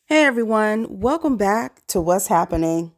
Hey everyone, welcome back to What's Happening.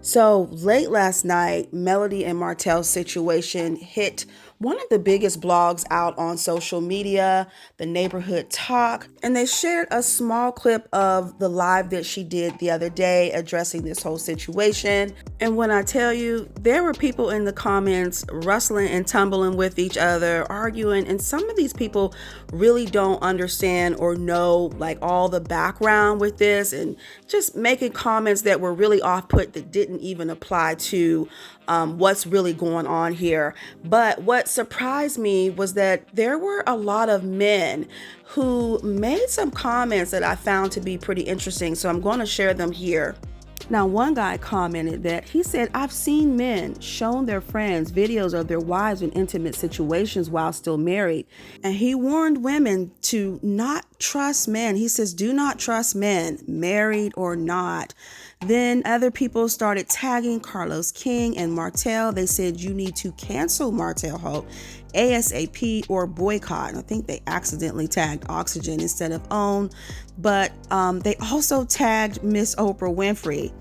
So late last night, Melody and Martell's situation hit one of the biggest blogs out on social media, the Neighborhood Talk, and they shared a small clip of the live that she did the other day addressing this whole situation. And when I tell you, there were people in the comments rustling and tumbling with each other, arguing, and some of these people really don't understand or know like all the background with this and just making comments that were really off-put that didn't even apply to what's really going on here. But what surprised me was that there were a lot of men who made some comments that I found to be pretty interesting. So I'm going to share them here. Now, one guy commented that he said, I've seen men shown their friends videos of their wives in intimate situations while still married. And he warned women to not trust men. He says, do not trust men, married or not. Then other people started tagging Carlosking and Martell. They said you need to cancel Martellholt ASAP or boycott. And I think they accidentally tagged Oxygen instead of Own. But they also tagged Miss Oprah Winfrey.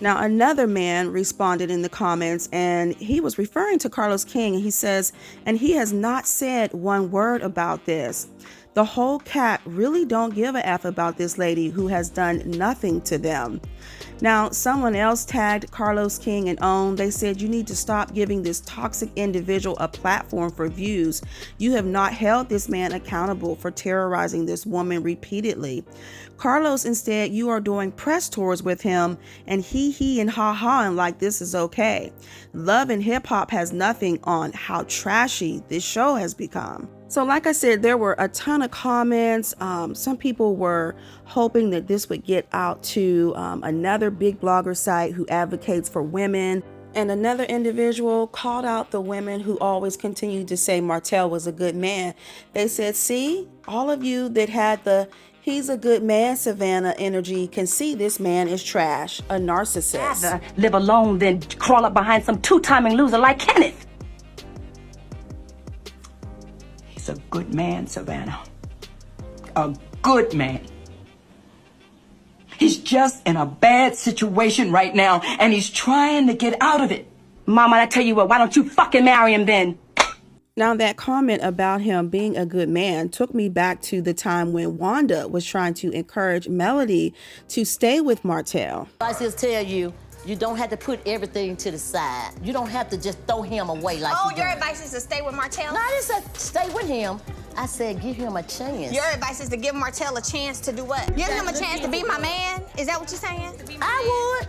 Now, another man responded in the comments, and he was referring to Carlosking, and he says, and he has not said one word about this. The whole cat really don't give a F about this lady who has done nothing to them. Now, someone else tagged Carlosking and Own. They said you need to stop giving this toxic individual a platform for views. You have not held this man accountable for terrorizing this woman repeatedly. Carlos, instead, you are doing press tours with him and he and ha and like this is okay. Love and Hip Hop has nothing on how trashy this show has become. So like I said, there were a ton of comments. Some people were hoping that this would get out to another big blogger site who advocates for women. And another individual called out the women who always continued to say Martell was a good man. They said, see, all of you that had the he's a good man, Savannah energy can see this man is trash, a narcissist. Rather live alone than crawl up behind some two-timing loser like Kenneth. He's a good man, Savannah. A good man. He's just in a bad situation right now, and he's trying to get out of it. Mama, I tell you what, why don't you fucking marry him then? Now, that comment about him being a good man took me back to the time when Wanda was trying to encourage Melody to stay with Martell. I just tell you, you don't have to put everything to the side. You don't have to just throw him away like your advice is to stay with Martell? No, I didn't say stay with him. I said give him a chance. Your advice is to give Martell a chance to do what? Give him a chance to be my man? Is that what you're saying? I would.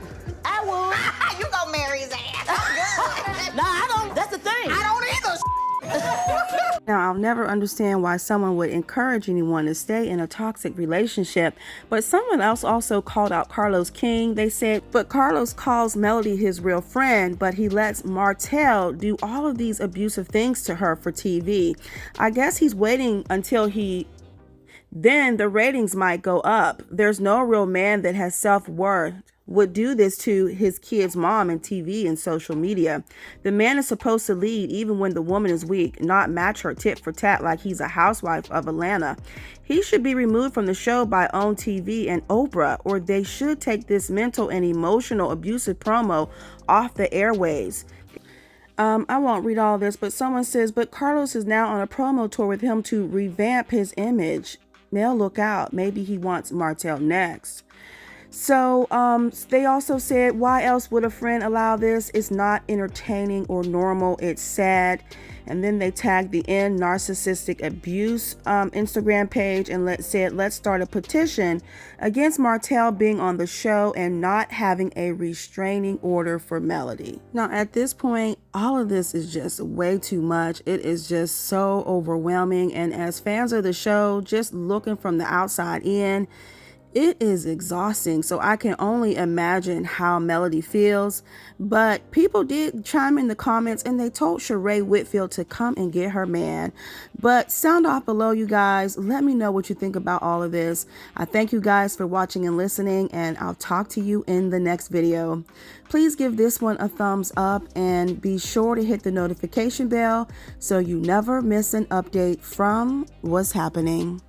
You gonna marry his ass. No, I don't. That's the thing. I don't either. Now, I'll never understand why someone would encourage anyone to stay in a toxic relationship, but someone else also called out Carlosking. They said, but Carlos calls Melody his real friend, but he lets Martell do all of these abusive things to her for TV. I guess he's waiting until then the ratings might go up. There's no real man that has self-worth would do this to his kid's mom and TV and social media. The man is supposed to lead even when the woman is weak, not match her tit for tat like he's a housewife of Atlanta. He should be removed from the show by owntv and Oprah, or they should take this mental and emotional abusive promo off the airwaves. I won't read all this, but someone says, but Carlos is now on a promo tour with him to revamp his image. Mel, look out. Maybe he wants Martell next. So they also said, why else would a friend allow this? It's not entertaining or normal. It's sad. And then they tagged the End Narcissistic Abuse Instagram page and said, let's start a petition against Martell being on the show and not having a restraining order for Melody. Now, at this point, all of this is just way too much. It is just so overwhelming. And as fans of the show, just looking from the outside in, It is exhausting, so I can only imagine how Melody feels. But people did chime in the comments and they told Sheree Whitfield to come and get her man. But sound off below, you guys. Let me know what you think about all of this. I thank you guys for watching and listening, and I'll talk to you in the next video. Please give this one a thumbs up and be sure to hit the notification bell so you never miss an update from What's Happening.